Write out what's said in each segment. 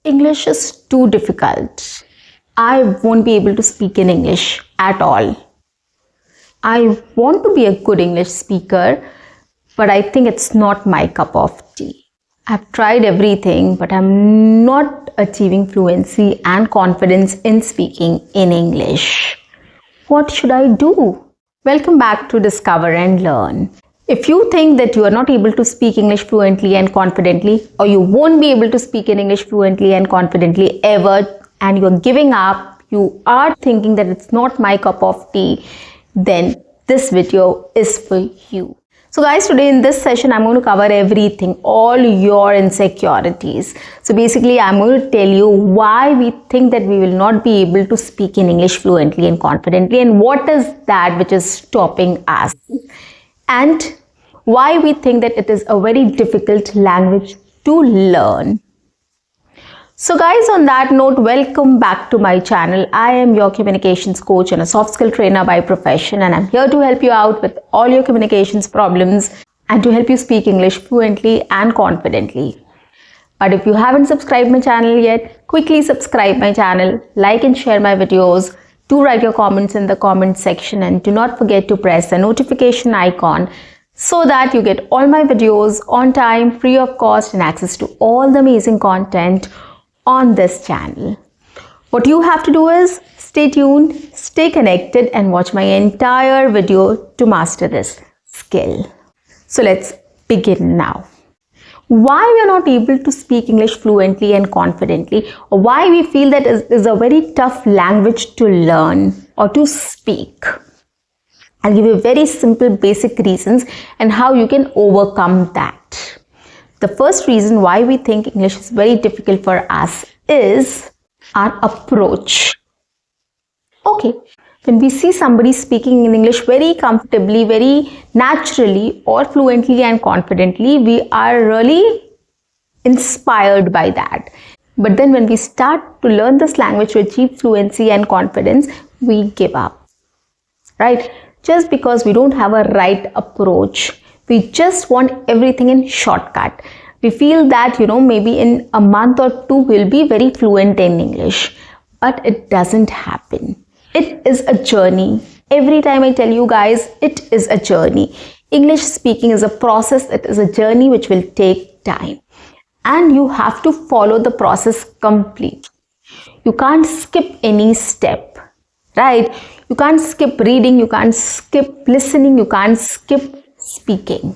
English is too difficult. I won't be able to speak in English at all. I want to be a good English speaker, but I think it's not my cup of tea. I've tried everything, but I'm not achieving fluency and confidence in speaking in English. What should I do? Welcome back to Discover and Learn. If you think that you are not able to speak English fluently and confidently, or you won't be able to speak in English fluently and confidently ever, and you're giving up, you are thinking that it's not my cup of tea, then this video is for you. So guys, today in this session, I'm going to cover everything, all your insecurities. So basically, I'm going to tell you why we think that we will not be able to speak in English fluently and confidently, and what is that which is stopping us, and why we think that it is a very difficult language to learn. So guys, on that note, welcome back to my channel. I am your communications coach and a soft skill trainer by profession, and I'm here to help you out with all your communications problems and to help you speak English fluently and confidently. But if you haven't subscribed my channel yet, quickly subscribe my channel, like and share my videos, do write your comments in the comment section, and do not forget to press the notification icon so that you get all my videos on time, free of cost, and access to all the amazing content on this channel. What you have to do is stay tuned, stay connected, and watch my entire video to master this skill. So let's begin now. Why we are not able to speak English fluently and confidently, or why we feel that it is a very tough language to learn or to speak. I'll give you very simple basic reasons and how you can overcome that. The first reason why we think English is very difficult for us is our approach. Okay, when we see somebody speaking in English very comfortably, very naturally, or fluently and confidently, we are really inspired by that. But then when we start to learn this language to achieve fluency and confidence, we give up, right? Just because we don't have a right approach. We just want everything in shortcut. We feel that, maybe in a month or two, we'll be very fluent in English. But it doesn't happen. It is a journey. Every time I tell you guys, it is a journey. English speaking is a process. It is a journey which will take time. And you have to follow the process completely. You can't skip any step, right? You can't skip reading. You can't skip listening. You can't skip speaking,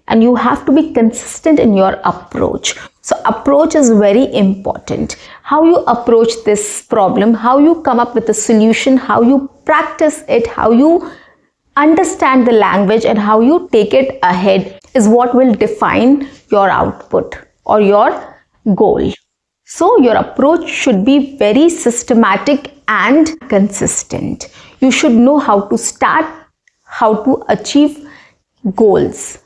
and you have to be consistent in your approach. So approach is very important. How you approach this problem, how you come up with a solution, how you practice it, how you understand the language, and how you take it ahead is what will define your output or your goal. So your approach should be very systematic and consistent. You should know how to start, how to achieve goals.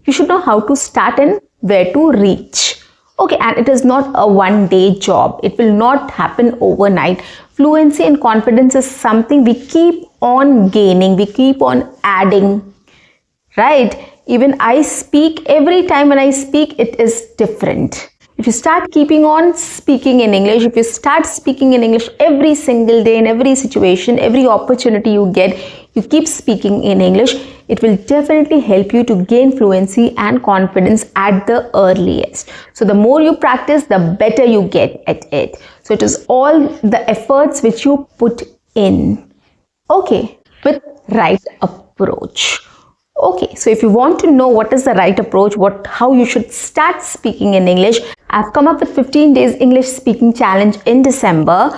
You should know how to start and where to reach. Okay, and it is not a one-day job. It will not happen overnight. Fluency and confidence is something we keep on gaining. We keep on adding, right? Even I speak, every time when I speak, it is different. If you start keeping on speaking in English, if you start speaking in English every single day, in every situation, every opportunity you get, you keep speaking in English, it will definitely help you to gain fluency and confidence at the earliest. So the more you practice, the better you get at it. So it is all the efforts which you put in. Okay, with right approach. Okay, so if you want to know what is the right approach, how you should start speaking in English, I've come up with 15 days English speaking challenge in December.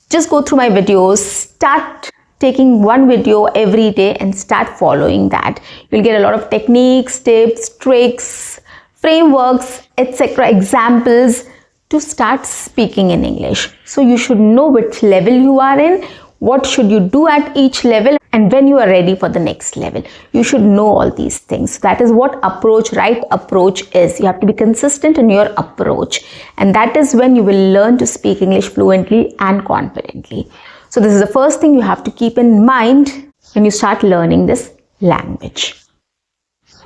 Just go through my videos, start taking one video every day and start following that. You'll get a lot of techniques, tips, tricks, frameworks, etc., examples to start speaking in English. So you should know which level you are in, what should you do at each level, and when you are ready for the next level. You should know all these things. That is what right approach is. You have to be consistent in your approach, and that is when you will learn to speak English fluently and confidently. So this is the first thing you have to keep in mind when you start learning this language.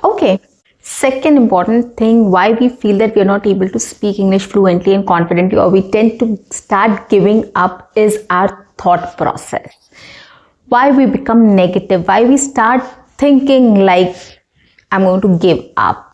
Okay, Second important thing why we feel that we are not able to speak English fluently and confidently, or we tend to start giving up, is our thought process. Why we become negative, why we start thinking like I'm going to give up.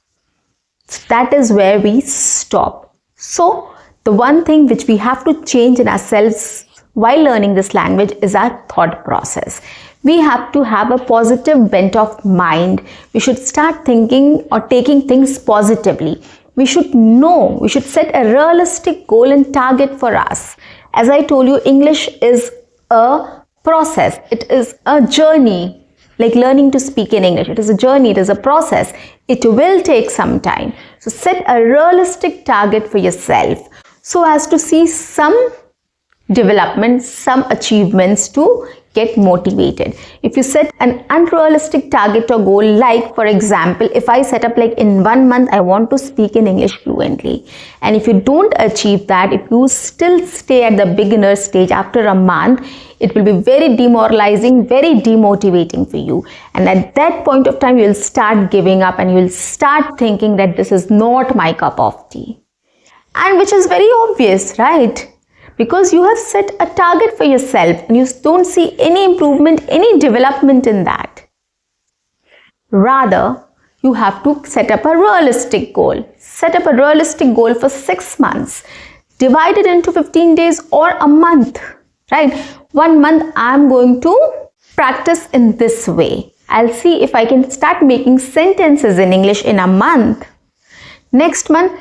That is where we stop. So the one thing which we have to change in ourselves while learning this language is our thought process. We have to have a positive bent of mind. We should start thinking or taking things positively. We should know, we should set a realistic goal and target for us. As I told you, English is a process. It is a journey. Like learning to speak in English, it is a journey, it is a process. It will take some time. So set a realistic target for yourself so as to see some development, some achievements to get motivated. If you set an unrealistic target or goal, like for example, if I set up like in 1 month I want to speak in English fluently, and if you don't achieve that, if you still stay at the beginner stage after a month, it will be very demoralizing, very demotivating for you. And at that point of time, you will start giving up and you will start thinking that this is not my cup of tea. And which is very obvious, right? Because you have set a target for yourself and you don't see any improvement, any development in that. Rather, you have to set up a realistic goal. Set up a realistic goal for 6 months. Divide it into 15 days or a month, right? 1 month I'm going to practice in this way. I'll see if I can start making sentences in English in a month. Next month,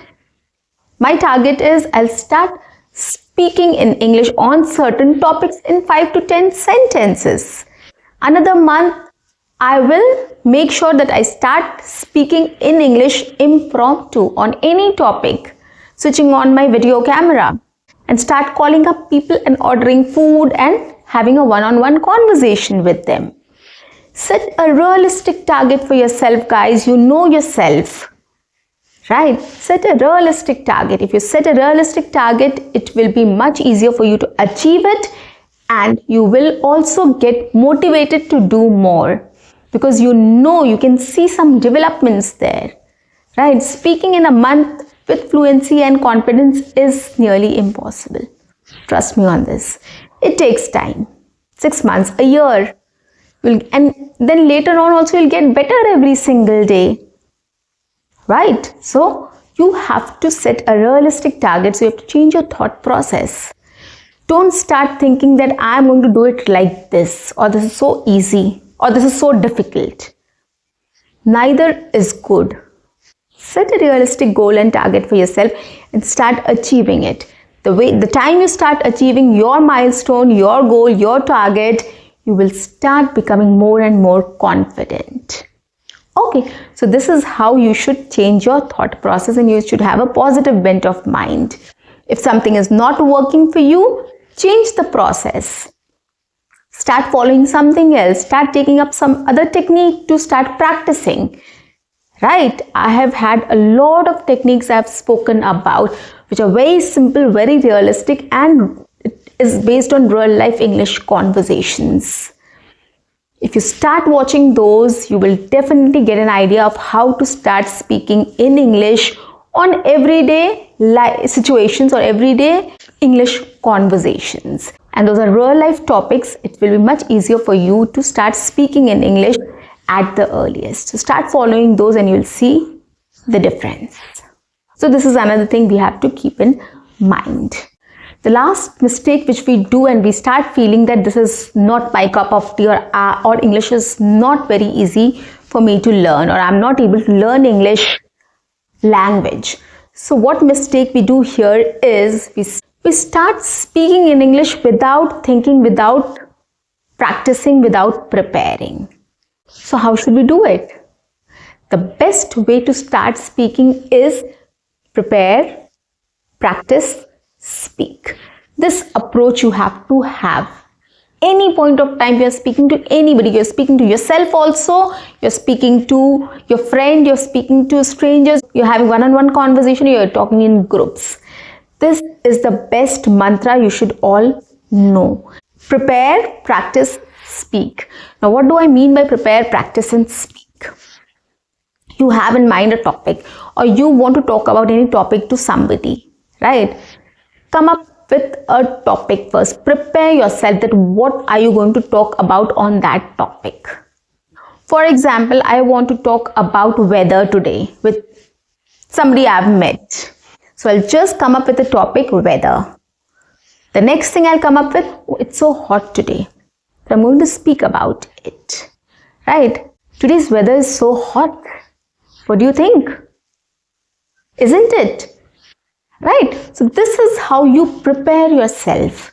my target is I'll start speaking in English on certain topics in 5 to 10 sentences. Another month, I will make sure that I start speaking in English impromptu on any topic, switching on my video camera and start calling up people and ordering food and having a one-on-one conversation with them. Set a realistic target for yourself, guys. You know yourself. Right? Set a realistic target. If you set a realistic target, it will be much easier for you to achieve it, and you will also get motivated to do more because you know you can see some developments there. Right? Speaking in a month with fluency and confidence is nearly impossible. Trust me on this. It takes time. 6 months, a year. And then later on also you'll get better every single day. Right? So you have to set a realistic target. So you have to change your thought process. Don't start thinking that I'm going to do it like this, or this is so easy, or this is so difficult. Neither is good. Set a realistic goal and target for yourself and start achieving it. The time you start achieving your milestone, your goal, your target, you will start becoming more and more confident. Okay, so this is how you should change your thought process, and you should have a positive bent of mind. If something is not working for you, change the process. Start following something else. Start taking up some other technique to start practicing. Right? I have had a lot of techniques I've spoken about, which are very simple, very realistic, and it is based on real life English conversations. If you start watching those, you will definitely get an idea of how to start speaking in English on everyday situations or everyday English conversations. And those are real life topics. It will be much easier for you to start speaking in English at the earliest. So start following those and you'll see the difference. So this is another thing we have to keep in mind. The last mistake which we do, and we start feeling that this is not my cup of tea, or English is not very easy for me to learn, or I'm not able to learn English language. So what mistake we do here is we start speaking in English without thinking, without practicing, without preparing. So how should we do it? The best way to start speaking is prepare, practice, speak. This approach you have to have. Any point of time you are speaking to anybody, you are speaking to yourself also, you are speaking to your friend, you are speaking to strangers, you are having one-on-one conversation, you are talking in groups. This is the best mantra you should all know. Prepare, practice, speak. Now what do I mean by prepare, practice and speak? you have in mind a topic, or you want to talk about any topic to somebody, right? Come up with a topic first. Prepare yourself that what are you going to talk about on that topic. For example, I want to talk about weather today with somebody I've met. So I'll just come up with the topic weather. The next thing I'll come up with, oh, it's so hot today. So I'm going to speak about it, right? Today's weather is so hot. What do you think? Isn't it? Right? So this is how you prepare yourself.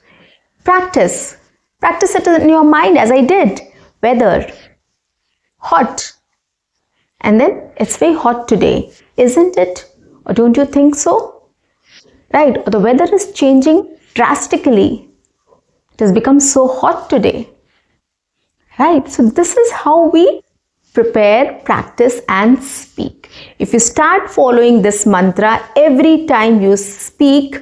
Practice. Practice it in your mind as I did. Weather. Hot. And then it's very hot today. Isn't it? Or don't you think so? Right? Or the weather is changing drastically. It has become so hot today. Right? So this is how we prepare, practice and speak. If you start following this mantra every time you speak,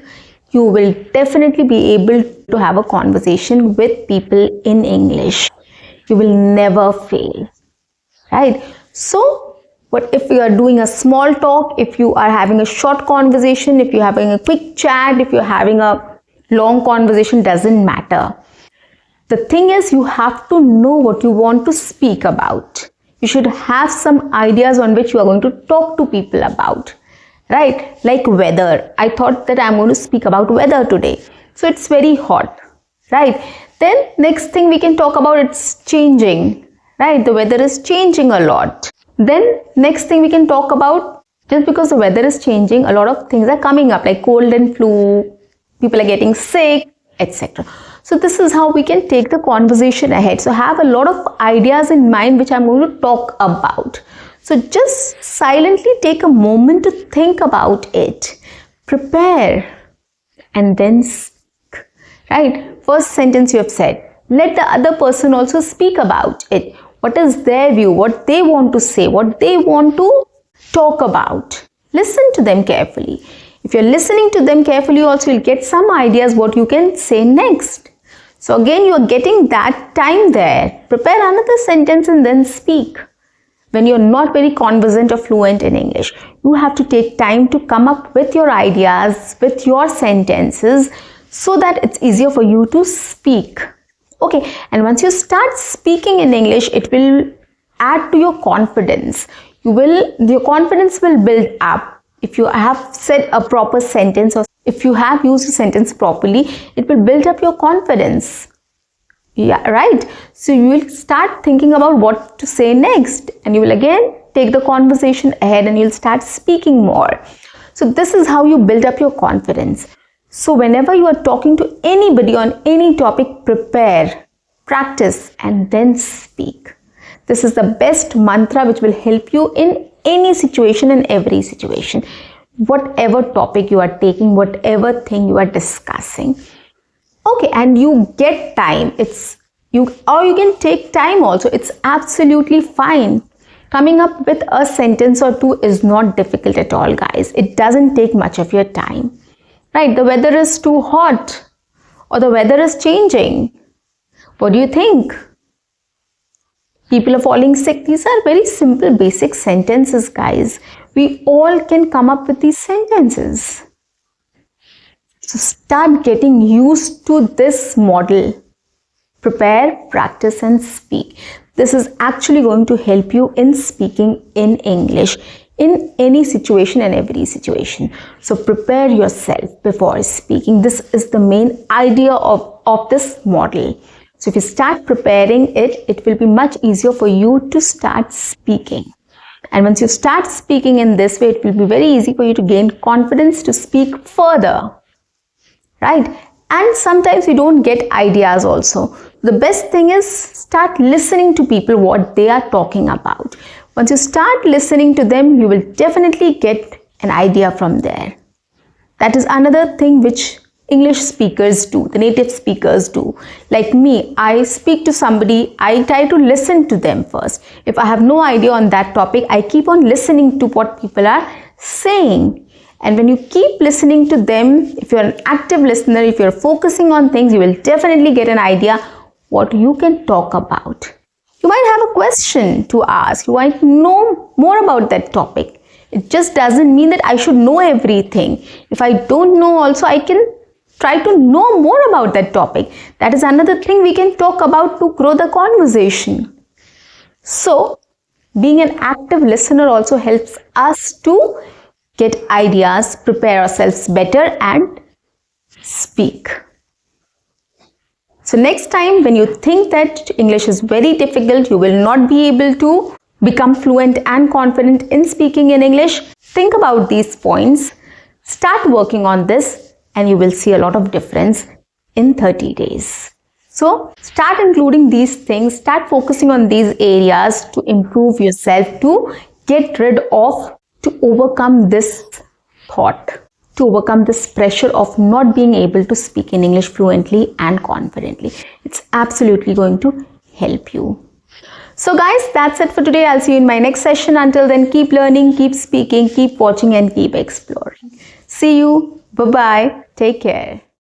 you will definitely be able to have a conversation with people in English. You will never fail. Right? So, what if you are doing a small talk, if you are having a short conversation, if you're having a quick chat, if you're having a long conversation, doesn't matter. The thing is, you have to know what you want to speak about. You should have some ideas on which you are going to talk to people about, right? Like weather. I thought that I'm going to speak about weather today. So it's very hot, right? Then next thing we can talk about, it's changing, right? The weather is changing a lot. Then next thing we can talk about, just because the weather is changing, a lot of things are coming up like cold and flu, people are getting sick, etc. So this is how we can take the conversation ahead. So have a lot of ideas in mind which I'm going to talk about. So just silently take a moment to think about it. Prepare and then speak. Right? First sentence you have said. Let the other person also speak about it. What is their view? What they want to say? What they want to talk about? Listen to them carefully. If you're listening to them carefully also, you'll get some ideas what you can say next. So again, you are getting that time there. Prepare another sentence and then speak. When you're not very conversant or fluent in English, you have to take time to come up with your ideas, with your sentences, so that it's easier for you to speak. Okay, and once you start speaking in English, it will add to your confidence. Your confidence will build up. If you have said a proper sentence or if you have used a sentence properly, it will build up your confidence. Yeah, right? So you will start thinking about what to say next, and you will again take the conversation ahead and you'll start speaking more. So this is how you build up your confidence. So whenever you are talking to anybody on any topic, prepare, practice and then speak. This is the best mantra which will help you in any situation and every situation. Whatever topic you are taking, whatever thing you are discussing. Okay, and you get time. You can take time also. It's absolutely fine. Coming up with a sentence or two is not difficult at all, guys. It doesn't take much of your time. Right? The weather is too hot or the weather is changing. What do you think? People are falling sick. These are very simple, basic sentences, guys. We all can come up with these sentences. So start getting used to this model. Prepare, practice and speak. This is actually going to help you in speaking in English in any situation and every situation. So prepare yourself before speaking. This is the main idea of this model. So if you start preparing it, it will be much easier for you to start speaking. And once you start speaking in this way, it will be very easy for you to gain confidence to speak further. Right? And sometimes you don't get ideas also. The best thing is start listening to people what they are talking about. Once you start listening to them, you will definitely get an idea from there. That is another thing which English speakers do, the native speakers do. Like me, I speak to somebody, I try to listen to them first. If I have no idea on that topic, I keep on listening to what people are saying. And when you keep listening to them, if you're an active listener, if you're focusing on things, you will definitely get an idea what you can talk about. You might have a question to ask. You might know more about that topic. It just doesn't mean that I should know everything. If I don't know also, I can try to know more about that topic. That is another thing we can talk about to grow the conversation. So, being an active listener also helps us to get ideas, prepare ourselves better and speak. So next time when you think that English is very difficult, you will not be able to become fluent and confident in speaking in English, think about these points, start working on this, and you will see a lot of difference in 30 days. So start including these things, start focusing on these areas to improve yourself, to get rid of, to overcome this thought, to overcome this pressure of not being able to speak in English fluently and confidently. It's absolutely going to help you. So guys, that's it for today. I'll see you in my next session. Until then, keep learning, keep speaking, keep watching and keep exploring. See you. Bye-bye. Take care.